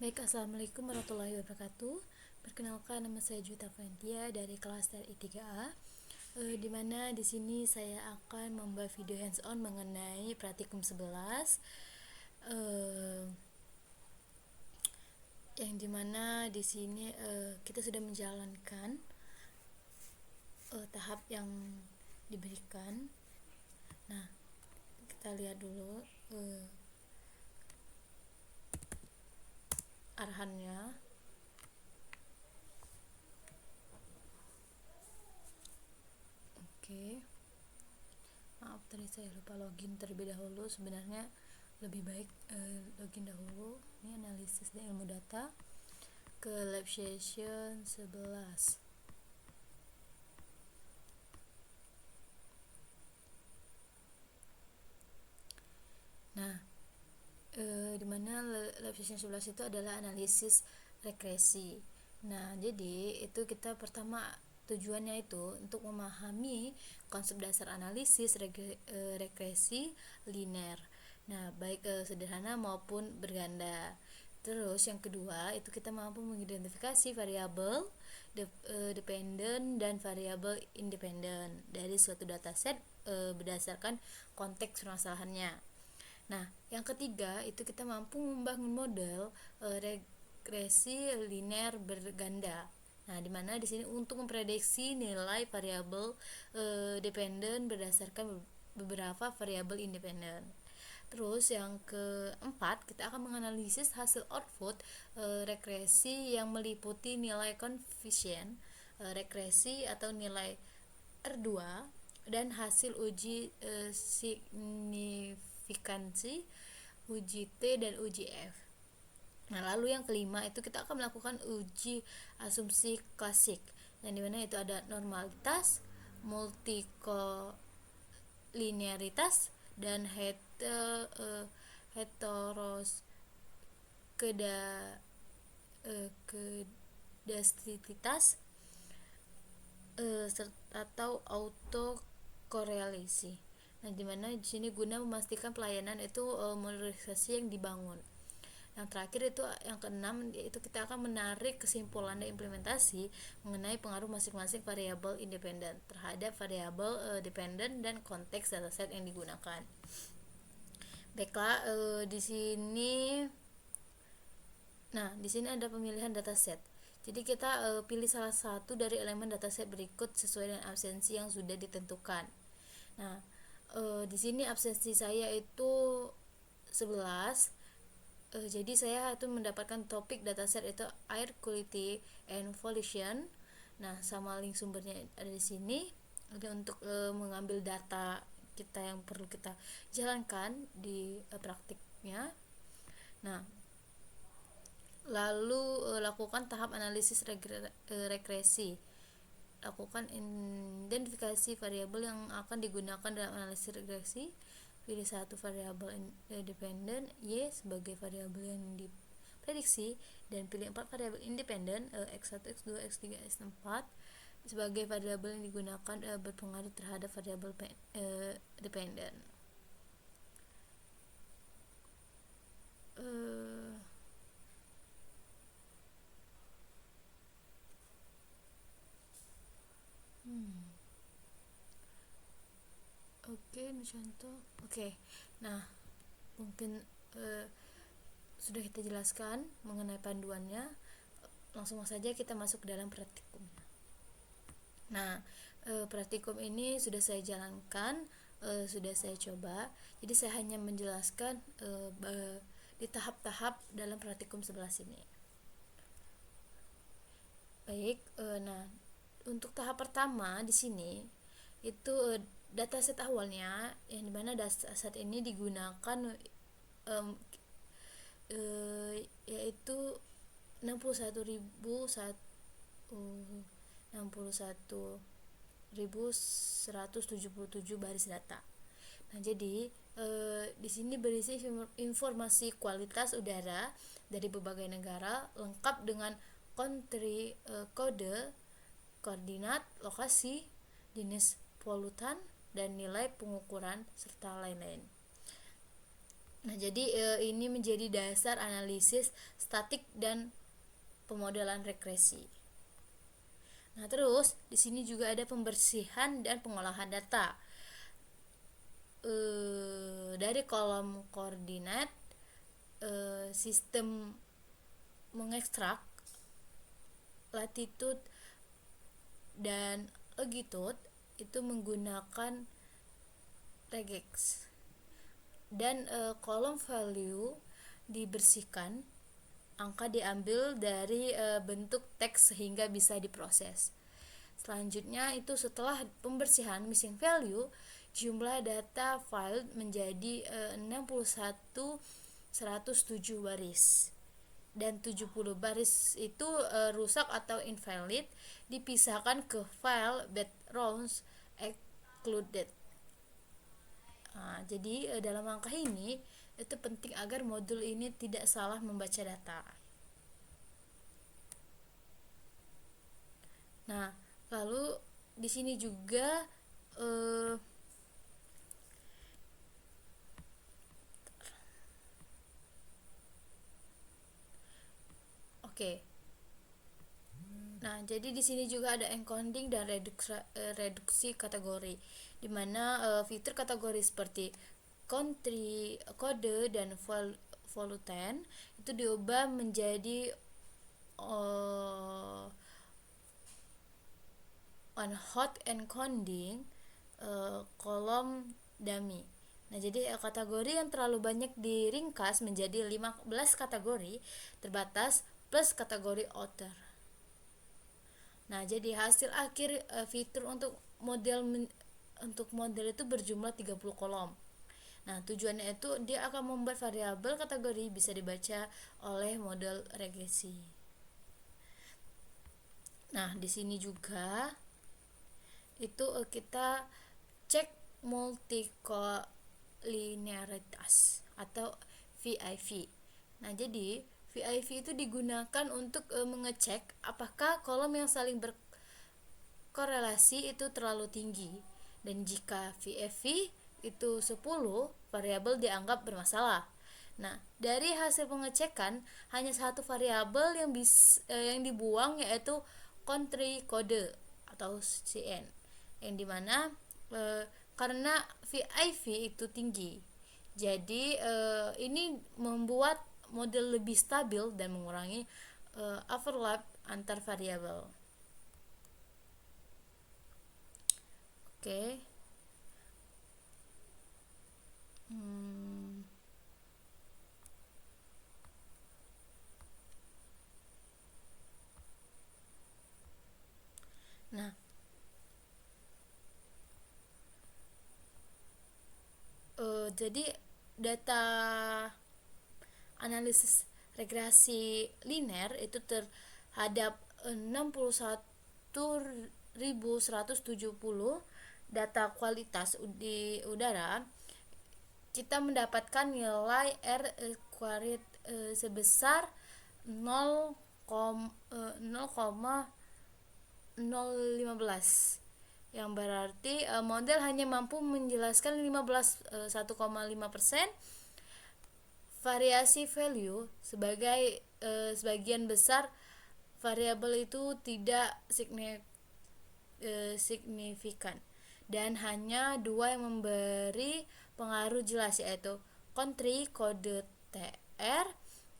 Baik, Assalamualaikum warahmatullahi wabarakatuh. Perkenalkan, nama saya Juta Fantia dari kelas TRI 3A. Di mana di sini saya akan membuat video hands-on mengenai praktikum 11, yang dimana di sini kita sudah menjalankan tahap yang diberikan. Nah, kita lihat dulu arahannya. Oke. Maaf, tadi saya lupa login terlebih dahulu. Sebenarnya lebih baik login dahulu. Ini analisis dan ilmu data ke lab session 11. Nah, dimana lab session 11 itu adalah analisis regresi. Nah, jadi itu kita pertama tujuannya itu untuk memahami konsep dasar analisis regresi linear. Nah, baik sederhana maupun berganda. Terus yang kedua itu kita mampu mengidentifikasi variabel dependent dan variabel independent dari suatu dataset berdasarkan konteks permasalahannya. Nah, yang ketiga itu kita mampu membangun model regresi linear berganda. Nah, di mana di sini untuk memprediksi nilai variabel dependent berdasarkan beberapa variabel independen. Terus yang keempat, kita akan menganalisis hasil output regresi yang meliputi nilai koefisien regresi atau nilai R2 dan hasil uji signifikansi, uji T dan uji F. Nah, lalu yang kelima itu kita akan melakukan uji asumsi klasik, yang dimana itu ada normalitas, multikolinearitas, dan heteros kedastrititas atau autokorelasi. Nah, dimana di sini guna memastikan pelayanan itu modelisasi yang dibangun. Yang terakhir itu yang keenam, yaitu kita akan menarik kesimpulan dan implementasi mengenai pengaruh masing-masing variabel independen terhadap variabel dependen dan konteks dataset yang digunakan. Baiklah, di sini ada pemilihan dataset. Jadi kita pilih salah satu dari elemen dataset berikut sesuai dengan absensi yang sudah ditentukan. Nah, di sini absensi saya itu 11. Jadi saya itu mendapatkan topik dataset itu air quality and pollution. Nah, sama link sumbernya ada di sini. Jadi untuk mengambil data kita yang perlu kita jalankan di praktiknya. Nah, lalu lakukan tahap analisis regresi. Lakukan identifikasi variabel yang akan digunakan dalam analisis regresi. Pilih satu variabel dependen Y sebagai variabel yang diprediksi, dan pilih 4 variabel independen X1, X2, X3, X4 sebagai variabel yang digunakan berpengaruh terhadap variabel dependen. Oke, ini contoh. Oke. Nah, mungkin sudah kita jelaskan mengenai panduannya. Langsung saja kita masuk ke dalam praktikum. Nah, praktikum ini sudah saya jalankan, sudah saya coba. Jadi saya hanya menjelaskan di tahap-tahap dalam praktikum 11 ini. Baik, nah untuk tahap pertama di sini itu dataset awalnya, yang dimana dataset ini digunakan yaitu 61.177 baris data. Nah, jadi di sini berisi informasi kualitas udara dari berbagai negara lengkap dengan country kode, koordinat, lokasi, jenis polutan, dan nilai pengukuran serta lain-lain. Nah, jadi ini menjadi dasar analisis statik dan pemodelan regresi. Nah, terus di sini juga ada pembersihan dan pengolahan data. Dari kolom koordinat, sistem mengekstrak latitude dan longitude itu menggunakan regex, dan kolom value dibersihkan, angka diambil dari bentuk teks sehingga bisa diproses. Selanjutnya itu setelah pembersihan missing value, jumlah data file menjadi 61.107 baris, dan 70 baris itu rusak atau invalid, dipisahkan ke file backgrounds excluded. Nah, jadi dalam langkah ini itu penting agar modul ini tidak salah membaca data. Nah, lalu di sini juga oke. Nah, jadi di sini juga ada encoding dan reduksi kategori, di mana fitur kategori seperti country, kode, dan volume itu diubah menjadi on hot encoding kolom dummy. Nah, jadi kategori yang terlalu banyak diringkas menjadi 15 kategori terbatas plus kategori outer. Nah, jadi hasil akhir fitur untuk model itu berjumlah 30 kolom. Nah, tujuannya itu dia akan membuat variabel kategori bisa dibaca oleh model regresi. Nah, di sini juga itu kita cek multikolinearitas atau VIV. Nah, jadi VIV itu digunakan untuk mengecek apakah kolom yang saling berkorelasi itu terlalu tinggi, dan jika VIV itu 10, variabel dianggap bermasalah. Nah, dari hasil pengecekan hanya satu variabel yang dibuang, yaitu country code atau CN, yang dimana karena VIV itu tinggi, jadi ini membuat model lebih stabil dan mengurangi overlap antar variabel. Oke. Nah, jadi data analisis regresi linear itu terhadap 61.170 data kualitas di udara, kita mendapatkan nilai R quarit sebesar 0,015, yang berarti model hanya mampu menjelaskan 1,5% variasi value. Sebagian besar variabel itu tidak signifikan, dan hanya dua yang memberi pengaruh jelas, yaitu country kode TR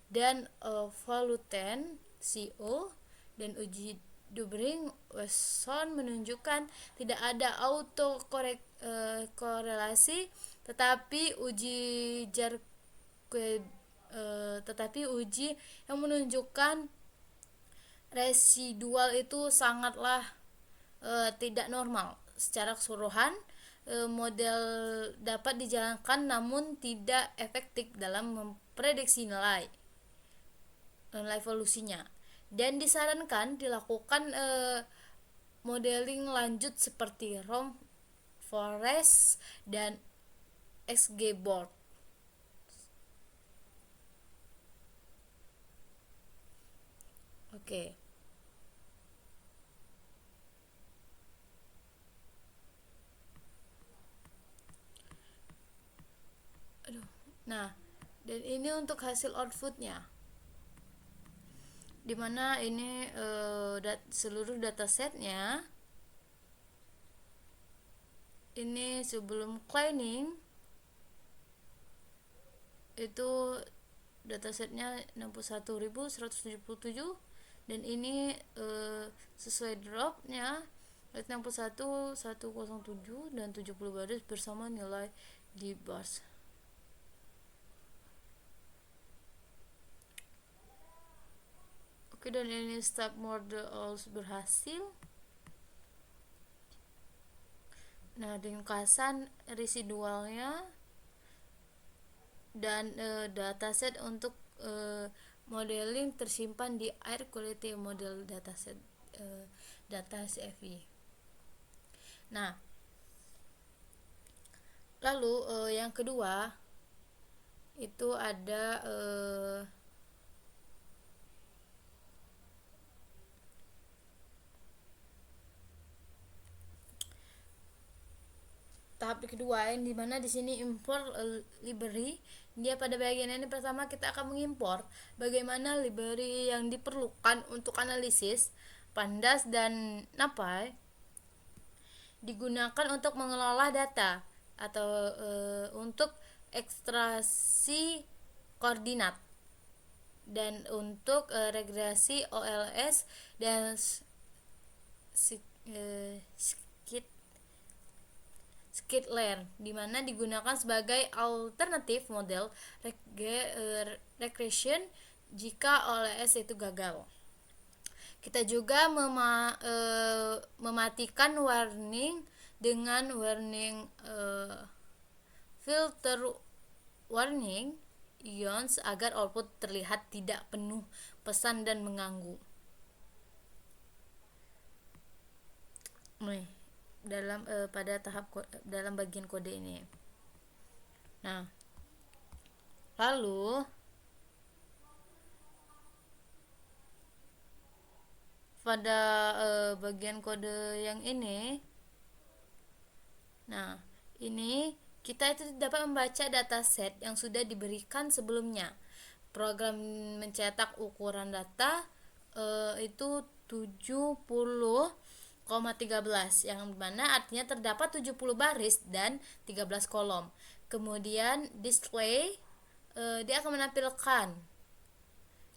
dan volume CO. Dan uji Dubrink-Wesson menunjukkan tidak ada korelasi, tetapi uji yang menunjukkan residual itu sangatlah tidak normal. Secara keseluruhan, model dapat dijalankan namun tidak efektif dalam memprediksi nilai evolusinya, dan disarankan dilakukan modeling lanjut seperti Rhomb Forest dan XGBoard. Oke. Nah, Dan ini untuk hasil outputnya, dimana ini seluruh datasetnya ini sebelum cleaning itu datasetnya 61.177, dan ini sesuai dropnya 61.107 dan 70 baris bersama nilai di bars. Oke, dan ini step model berhasil. Nah, ringkasan residualnya dan dataset untuk modeling tersimpan di Air Quality Model dataset data CFI. Nah, lalu yang kedua itu ada tahap kedua, yang dimana di sini import library. Dia pada bagian ini pertama kita akan mengimpor bagaimana library yang diperlukan untuk analisis Pandas dan NumPy digunakan untuk mengelola data atau untuk ekstraksi koordinat dan untuk regresi OLS dan Skitler, di mana digunakan sebagai alternatif model regression jika OLS itu gagal. Kita juga mematikan warning dengan warning filter warning ions agar output terlihat tidak penuh pesan dan mengganggu. Dalam pada tahap dalam bagian kode ini. Nah, lalu pada bagian kode yang ini, nah ini kita itu dapat membaca dataset yang sudah diberikan sebelumnya. Program mencetak ukuran data itu 70,13, yang mana artinya terdapat 70 baris dan 13 kolom. Kemudian display dia akan menampilkan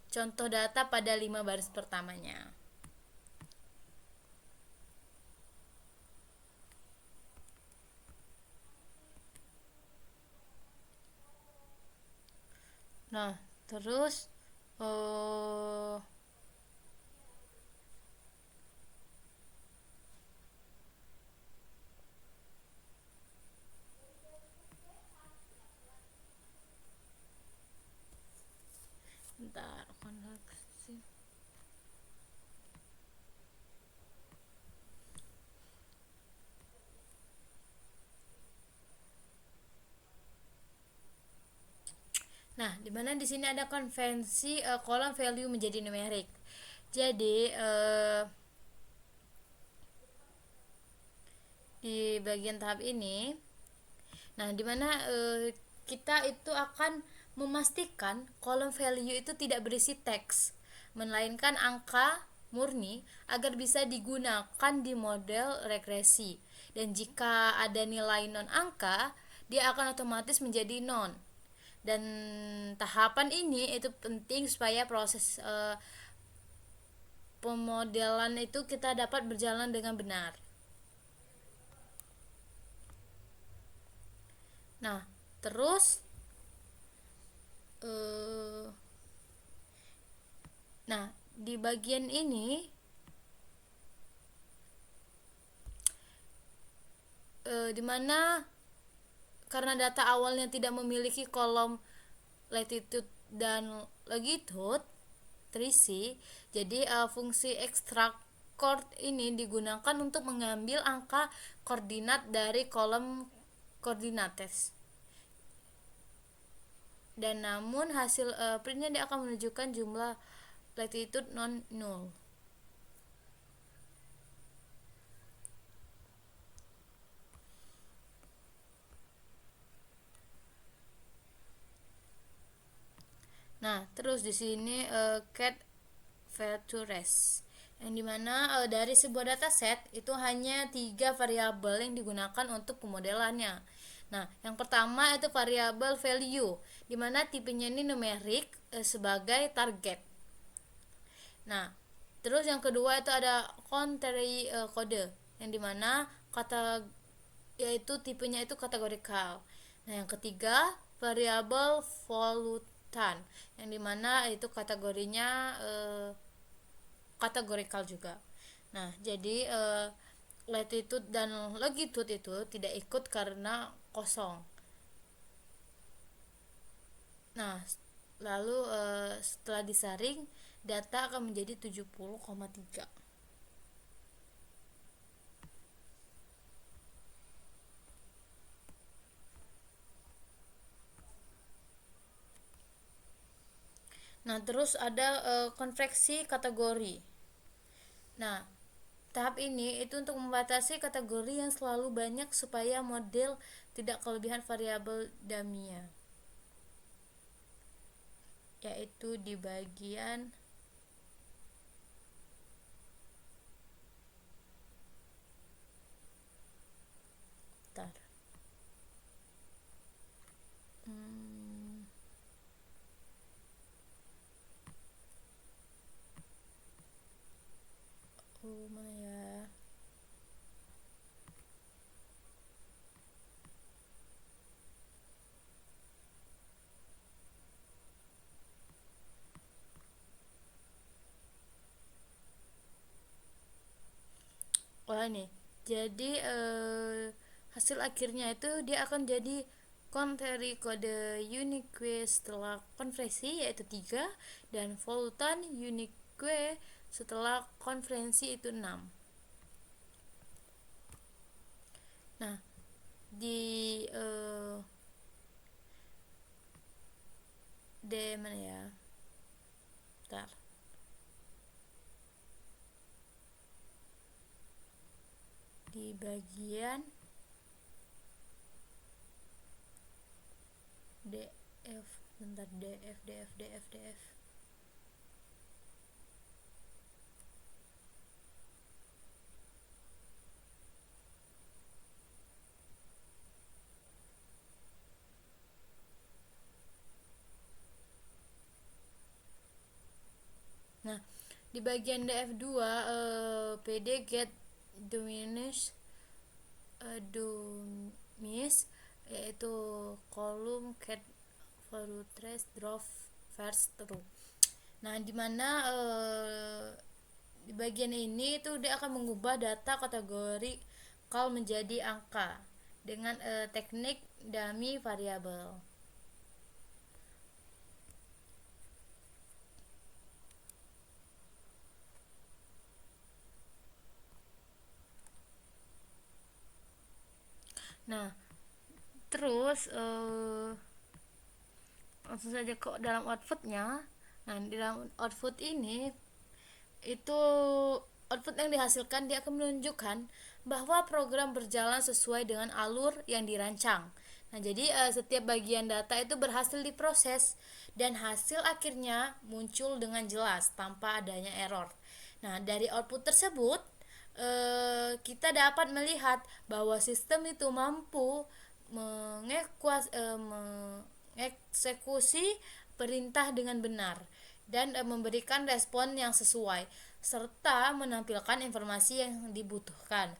contoh data pada 5 baris pertamanya. Nah, terus bentar, koneksi. Nah, dimana di sini ada konvensi kolom value menjadi numerik. Jadi di bagian tahap ini, nah dimana kita itu akan memastikan kolom value itu tidak berisi teks, melainkan angka murni agar bisa digunakan di model regresi. Dan jika ada nilai non angka, dia akan otomatis menjadi non. Dan tahapan ini itu penting supaya proses pemodelan itu kita dapat berjalan dengan benar. Nah, terus nah di bagian ini dimana karena data awalnya tidak memiliki kolom latitude dan longitude terisi, jadi fungsi extract coord ini digunakan untuk mengambil angka koordinat dari kolom koordinates. Dan namun hasil printnya dia akan menunjukkan jumlah latitude non null. Nah, terus di sini cat features yang dimana dari sebuah dataset itu hanya 3 variabel yang digunakan untuk pemodelannya. Nah, yang pertama itu variabel value, dimana tipenya ini numerik sebagai target. Nah, terus yang kedua itu ada contrary kode, yang dimana kata yaitu tipenya itu kategorikal. Nah, yang ketiga variabel volutan, yang dimana itu kategorinya kategorikal juga. Nah, jadi latitude dan longitude itu tidak ikut karena kosong. Nah, lalu setelah disaring data akan menjadi 70,3. Nah, terus ada konveksi kategori. Nah, tahap ini itu untuk membatasi kategori yang selalu banyak supaya model tidak kelebihan variabel Damia, yaitu di bagian tar. Hmm, mana ya? Oh ini. Jadi hasil akhirnya itu dia akan jadi konteri kode unique setelah konversi yaitu 3 dan volutan unique setelah konferensi itu 6. Nah, di D mana ya? Bentar. Di bagian DF, bentar, DF. Nah, di bagian DF2 PD get diminish dumis, yaitu kolom cat trace drop first true. Nah, dimana di bagian ini itu dia akan mengubah data kategori kal menjadi angka dengan teknik dummy variabel. Nah, terus langsung saja ke dalam outputnya. Nah, di dalam output ini itu output yang dihasilkan dia akan menunjukkan bahwa program berjalan sesuai dengan alur yang dirancang. Nah, jadi setiap bagian data itu berhasil diproses dan hasil akhirnya muncul dengan jelas tanpa adanya error. Nah, dari output tersebut kita dapat melihat bahwa sistem itu mampu mengeksekusi perintah dengan benar dan memberikan respon yang sesuai serta menampilkan informasi yang dibutuhkan.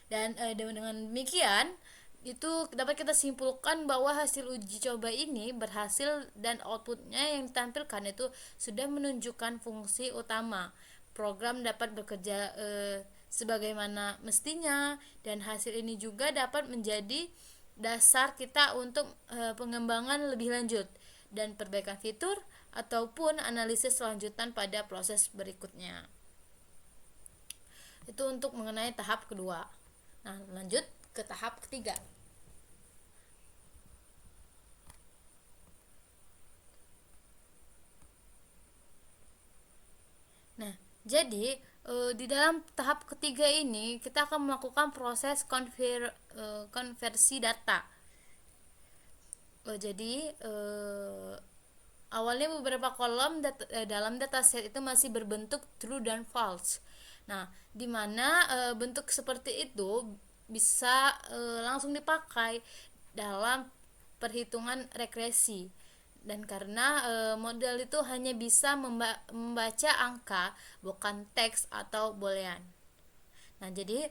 Dan dengan demikian itu dapat kita simpulkan bahwa hasil uji coba ini berhasil dan outputnya yang ditampilkan itu sudah menunjukkan fungsi utama. Program dapat bekerja sebagaimana mestinya dan hasil ini juga dapat menjadi dasar kita untuk pengembangan lebih lanjut dan perbaikan fitur ataupun analisis selanjutan pada proses berikutnya. Itu untuk mengenai tahap kedua. Nah, lanjut ke tahap ketiga. Nah, jadi di dalam tahap ketiga ini kita akan melakukan proses konversi data. Jadi Awalnya beberapa kolom dalam dataset itu masih berbentuk true dan false. Nah, di mana bentuk seperti itu bisa langsung dipakai dalam perhitungan regresi. Dan karena model itu hanya bisa membaca angka, bukan teks atau boolean. Nah, jadi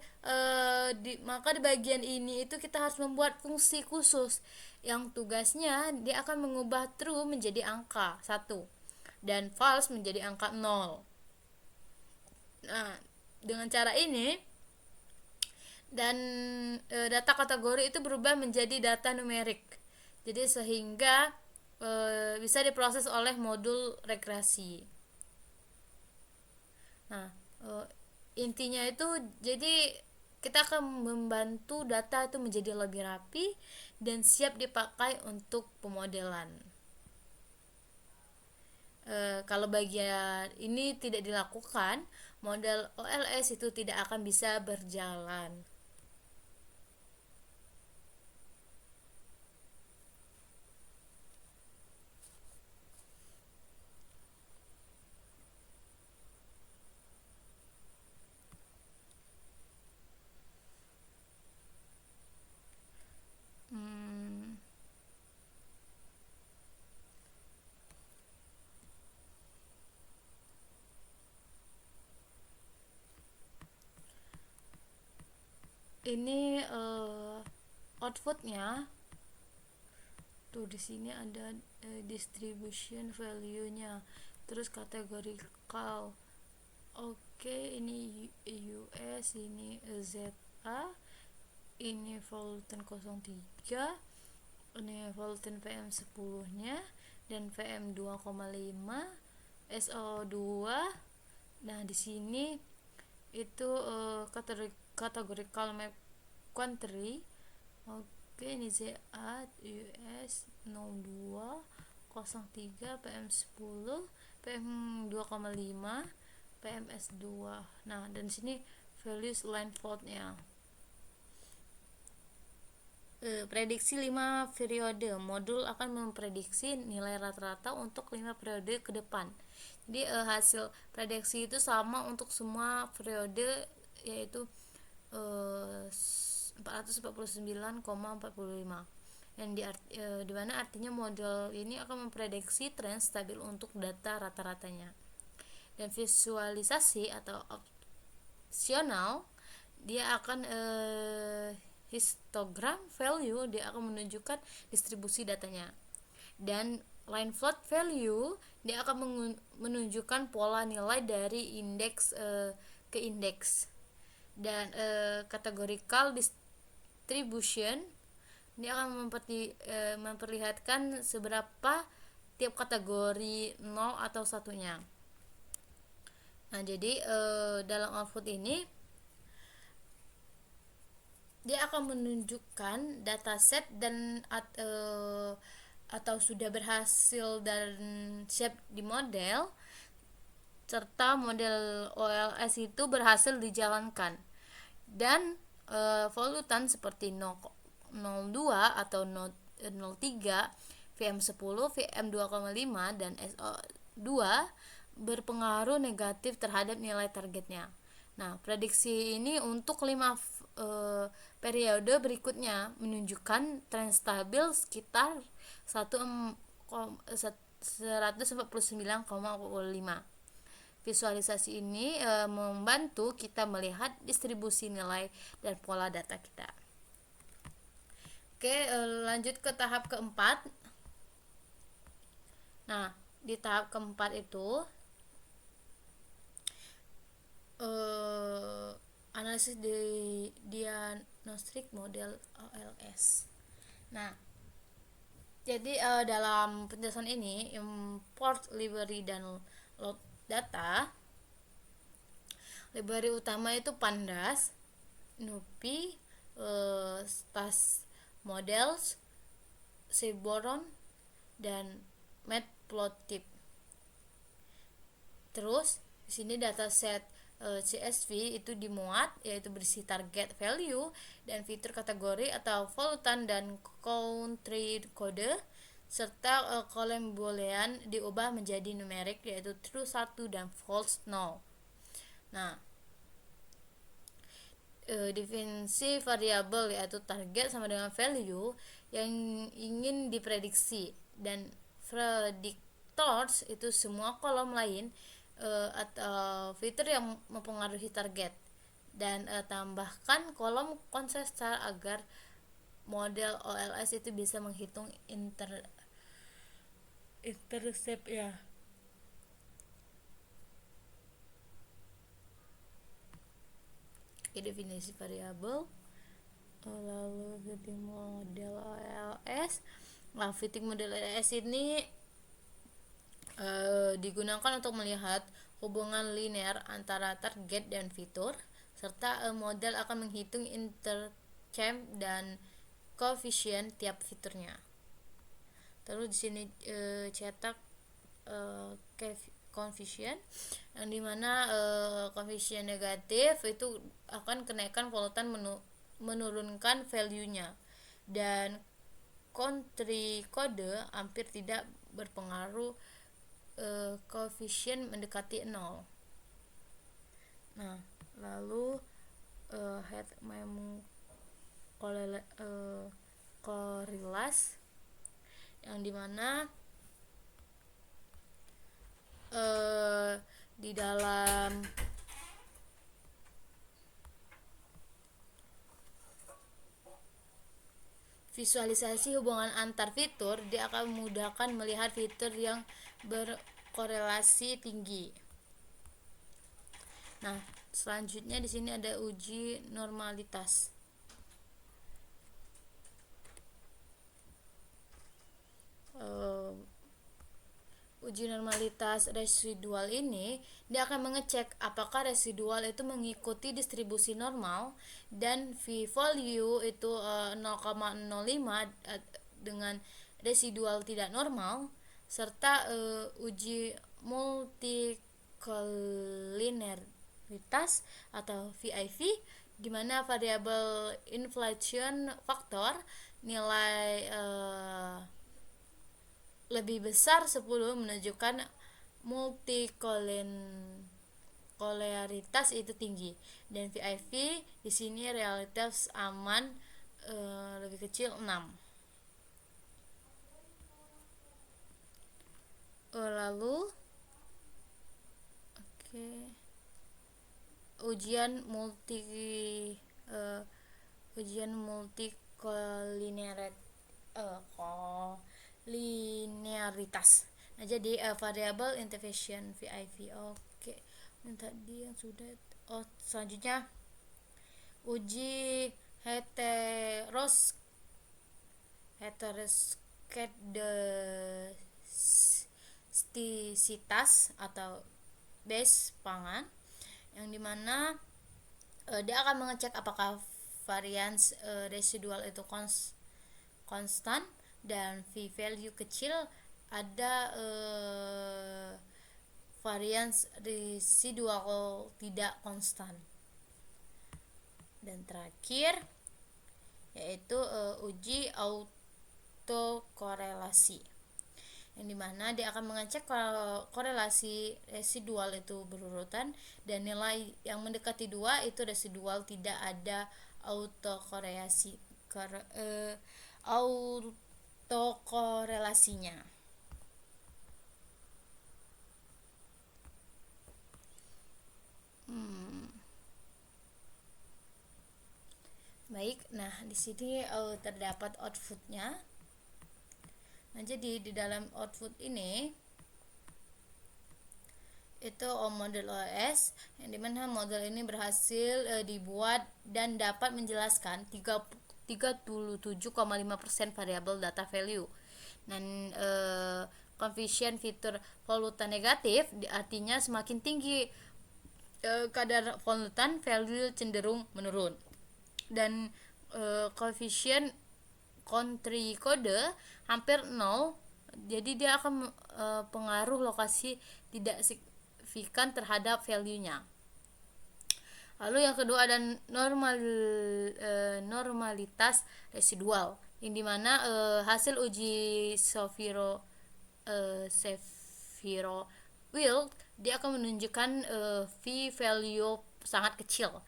maka di bagian ini itu kita harus membuat fungsi khusus yang tugasnya dia akan mengubah true menjadi angka 1 dan false menjadi angka 0. Nah, dengan cara ini dan data kategori itu berubah menjadi data numerik. Jadi sehingga bisa diproses oleh modul regresi. Nah, intinya itu jadi kita akan membantu data itu menjadi lebih rapi dan siap dipakai untuk pemodelan. Kalau bagian ini tidak dilakukan, model OLS itu tidak akan bisa berjalan. Hmm, ini outputnya tuh di sini ada distribution value-nya, terus categorical. Oke, ini US, ini ZA, ini Volten 03, ini Volten PM10 nya, dan VM 2,5, SO2. Nah, di sini itu categorical map country. Oke, ini ZA US 02 03 PM10 PM2,5 PMS2. Nah, dan sini values line fault-nya. Prediksi 5 periode. Modul akan memprediksi nilai rata-rata untuk 5 periode ke depan. Jadi hasil prediksi itu sama untuk semua periode, yaitu 449,45. Yang di mana artinya model ini akan memprediksi tren stabil untuk data rata-ratanya. Dan visualisasi atau opsional, dia akan histogram value, dia akan menunjukkan distribusi datanya. Dan line float value, dia akan menunjukkan pola nilai dari indeks ke indeks. Dan categorical distribution, dia akan memperlihatkan seberapa tiap kategori 0 atau satunya. Nah, jadi dalam output ini dia akan menunjukkan dataset dan atau sudah berhasil dan siap di model, serta model OLS itu berhasil dijalankan. Dan polutan seperti 02 atau 03, VM10, VM2,5 dan SO2 berpengaruh negatif terhadap nilai targetnya. Nah, prediksi ini untuk 5 periode berikutnya menunjukkan tren stabil sekitar 149,45. Visualisasi ini membantu kita melihat distribusi nilai dan pola data kita. Oke, lanjut ke tahap keempat. Nah, di tahap keempat itu analisis diagnostik model OLS. Nah, jadi dalam penjelasan ini, import, library, dan load data. Library utama itu Pandas, NumPy, Stas Models, Seaborn, dan Matplotlib. Terus di sini dataset CSV itu dimuat, yaitu berisi target value dan fitur kategori atau volutan dan country code, serta kolom boolean diubah menjadi numerik, yaitu true 1 dan false 0. Nah, definisi variabel yaitu target sama dengan value yang ingin diprediksi, dan predictors itu semua kolom lain atau fitur yang mempengaruhi target, dan tambahkan kolom konseptual agar model OLS itu bisa menghitung intercept ya. Definisi variabel, lalu fitting model OLS. Nah, fitting model OLS ini digunakan untuk melihat hubungan linear antara target dan fitur, serta model akan menghitung intercept dan koefisien tiap fiturnya. Terus di sini cetak koefisien, yang dimana koefisien negatif itu akan kenaikan polutan menurunkan value-nya, dan country kode hampir tidak berpengaruh koefisien mendekati 0. Nah, lalu head mem korelas, yang dimana di dalam visualisasi hubungan antar fitur, dia akan memudahkan melihat fitur yang berkorelasi tinggi. Nah, selanjutnya di sini ada uji normalitas. Uji normalitas residual ini dia akan mengecek apakah residual itu mengikuti distribusi normal, dan v-value itu 0,05 dengan residual tidak normal, serta uji multicollinearitas atau VIV, di mana variabel inflation factor nilai lebih besar 10 menunjukkan multicollinearitas itu tinggi, dan VIV di sini realitas aman lebih kecil 6. Lalu ujian multicollinearitas. Nah, jadi variabel intervention VIV. Ini tadi yang sudah. Selanjutnya uji heteroskedastisitas atau base pangan, yang dimana dia akan mengecek apakah varians residual itu konstan, dan v-value kecil ada varians residual tidak konstan. Dan terakhir yaitu uji autokorelasi, yang dimana dia akan mengecek korelasi residual itu berurutan, dan nilai yang mendekati 2 itu residual, tidak ada autokorelasinya. Baik, nah di sini terdapat outputnya. Nah, jadi di dalam output ini itu model OS, yang dimana model ini berhasil dibuat dan dapat menjelaskan 37,5% variabel data value, dan koefisien fitur polutan negatif artinya semakin tinggi kadar polutan, value cenderung menurun, dan koefisien country kode hampir 0, jadi dia akan pengaruh lokasi tidak signifikan terhadap value-nya. Lalu yang kedua ada normalitas residual, yang dimana hasil uji Shapiro Wilk dia akan menunjukkan V value sangat kecil,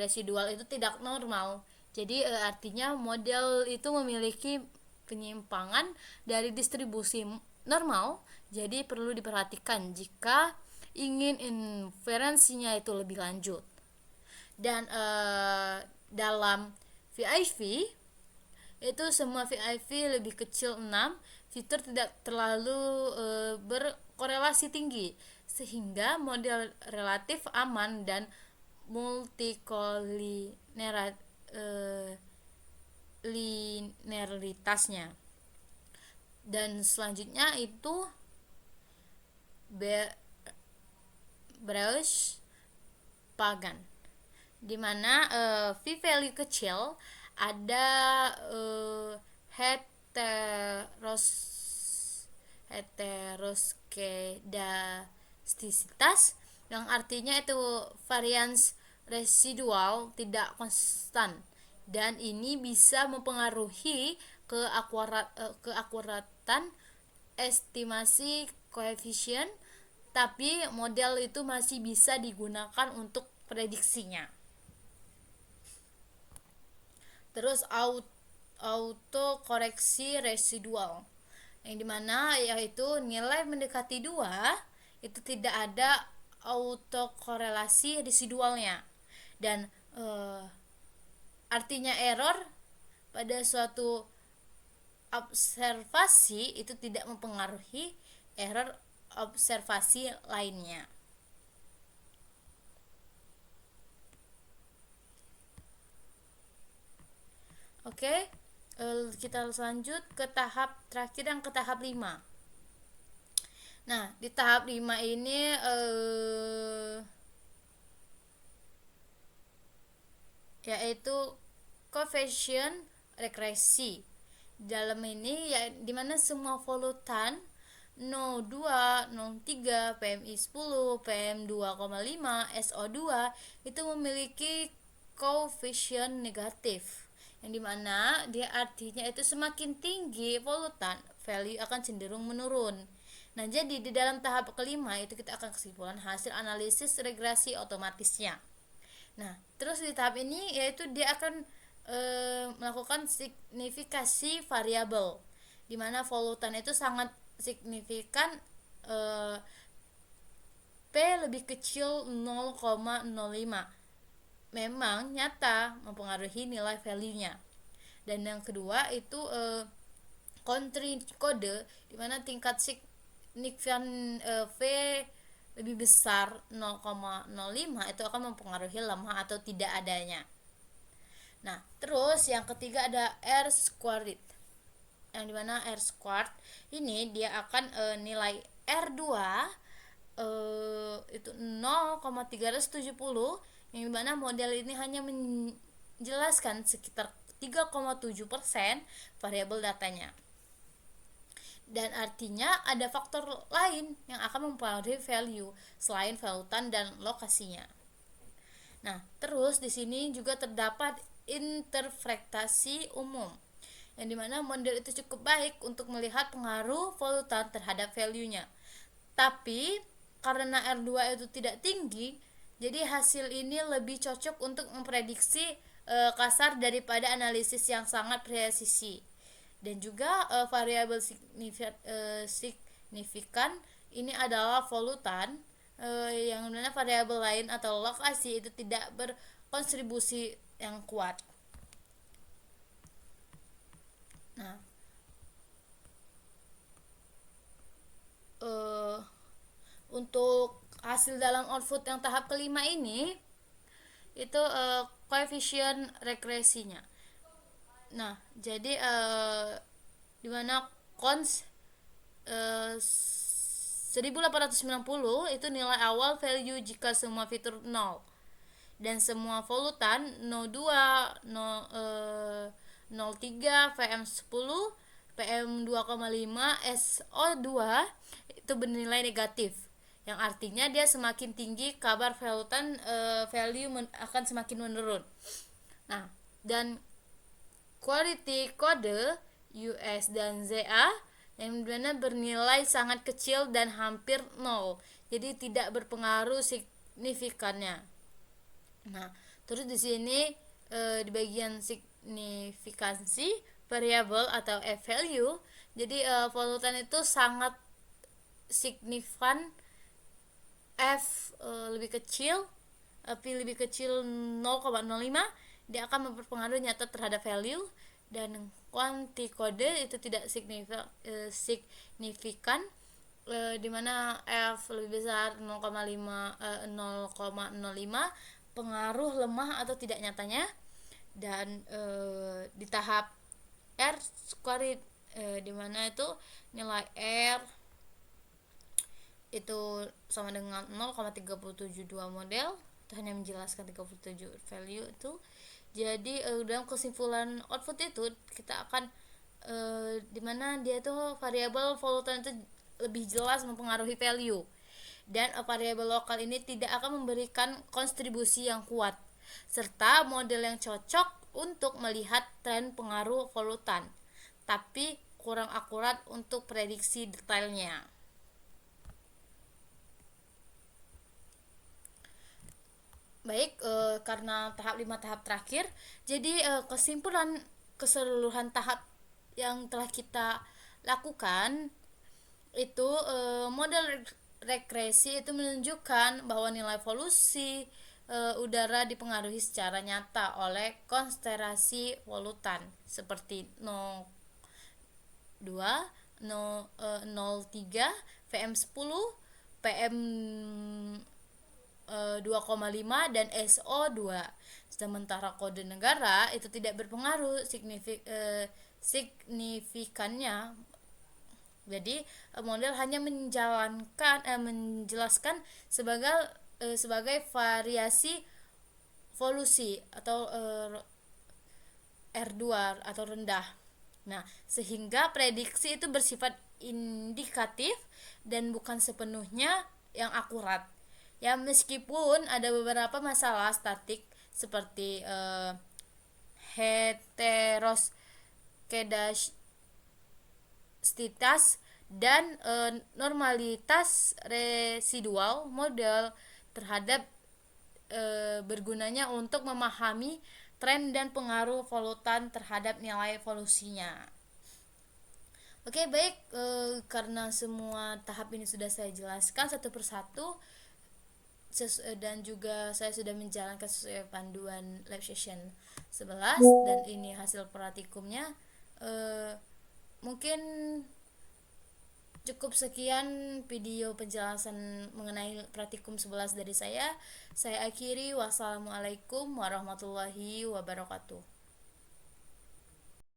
residual itu tidak normal. Jadi artinya model itu memiliki penyimpangan dari distribusi normal, jadi perlu diperhatikan jika ingin inferensinya itu lebih lanjut. Dan dalam VIV itu semua VIV lebih kecil 6, fitur tidak terlalu berkorelasi tinggi sehingga model relatif aman dan linearitasnya. Dan selanjutnya itu Brush Pagan, dimana v-value kecil ada heteroskedastisitas yang artinya itu varians residual tidak konstan, dan ini bisa mempengaruhi keakuratan estimasi koefisien, tapi model itu masih bisa digunakan untuk prediksinya. Terus autokoreksi residual, yang dimana yaitu nilai mendekati 2 itu tidak ada autokorelasi residualnya, dan artinya error pada suatu observasi itu tidak mempengaruhi error observasi lainnya. Oke, kita lanjut ke tahap terakhir yang ke tahap 5. Nah, di tahap 5 ini yaitu coefficient regresi. Dalam ini ya dimana semua polutan 02, 03, PMI 10, PM 2,5, SO2 itu memiliki koefisien negatif, yang dimana dia artinya itu semakin tinggi polutan, value akan cenderung menurun. Nah, jadi di dalam tahap kelima itu kita akan kesimpulan hasil analisis regresi otomatisnya. Nah, terus di tahap ini yaitu dia akan melakukan signifikasi variabel, di mana polutan itu sangat signifikan, P lebih kecil 0,05 memang nyata mempengaruhi nilai value-nya. Dan yang kedua itu country kode, di mana tingkat signifikan V lebih besar 0,05 itu akan mempengaruhi lemah atau tidak adanya. Nah, terus yang ketiga ada R squared, yang dimana R squared ini dia akan nilai R2 itu 0,370, yang dimana model ini hanya menjelaskan sekitar 3,7% variabel datanya, dan artinya ada faktor lain yang akan mempengaruhi value selain valutan dan lokasinya. Nah, terus di sini juga terdapat interpretasi umum, yang dimana model itu cukup baik untuk melihat pengaruh polutan terhadap value-nya. Tapi karena R2 itu tidak tinggi, jadi hasil ini lebih cocok untuk memprediksi kasar daripada analisis yang sangat presisi. Dan juga variabel signifikan ini adalah polutan, yang mana variabel lain atau lokasi itu tidak berkontribusi yang kuat. Nah, untuk hasil dalam output yang tahap kelima ini itu koefisien regresinya. Nah, jadi dimana cons 1890 itu nilai awal value jika semua fitur 0, dan semua polutan 02, 03, PM10, PM2,5, SO2 itu bernilai negatif, yang artinya dia semakin tinggi kabar polutan value akan semakin menurun. Nah, dan quality kode US dan ZA yang dimana bernilai sangat kecil dan hampir nol, jadi tidak berpengaruh signifikannya. Nah, terus di sini di bagian signifikansi variabel atau F value, jadi polutan itu sangat signifan. F lebih kecil, P lebih kecil 0,05, dia akan berpengaruh nyata terhadap value. Dan kuanti kode itu tidak signifikan, dimana F lebih besar 0,05 pengaruh lemah atau tidak nyatanya. Dan di tahap R squared, dimana itu nilai R itu sama dengan 0,372 model. Itu hanya menjelaskan 37 value itu. Jadi dalam kesimpulan output itu kita akan dimana dia tuh variabel polutan itu lebih jelas mempengaruhi value, dan variabel lokal ini tidak akan memberikan kontribusi yang kuat serta model yang cocok untuk melihat tren pengaruh polutan, tapi kurang akurat untuk prediksi detailnya. Baik, karena tahap 5 tahap terakhir, jadi kesimpulan keseluruhan tahap yang telah kita lakukan itu, model regresi itu menunjukkan bahwa nilai polusi udara dipengaruhi secara nyata oleh konstelasi polutan seperti 02, 03, VM10, PM 2,5 dan SO2. Sementara kode negara itu tidak berpengaruh signifikannya. Jadi model hanya menjelaskan sebagai variasi polusi atau R2 atau rendah. Nah, sehingga prediksi itu bersifat indikatif dan bukan sepenuhnya yang akurat. Ya, meskipun ada beberapa masalah statik seperti heteroskedastis dan normalitas residual, model terhadap bergunanya untuk memahami tren dan pengaruh polutan terhadap nilai polusinya. Oke, baik, karena semua tahap ini sudah saya jelaskan satu persatu, dan juga saya sudah menjalankan sesuai panduan lab session 11, dan ini hasil praktikumnya. Mungkin cukup sekian video penjelasan mengenai praktikum 11 dari saya. Saya akhiri, wassalamualaikum warahmatullahi wabarakatuh.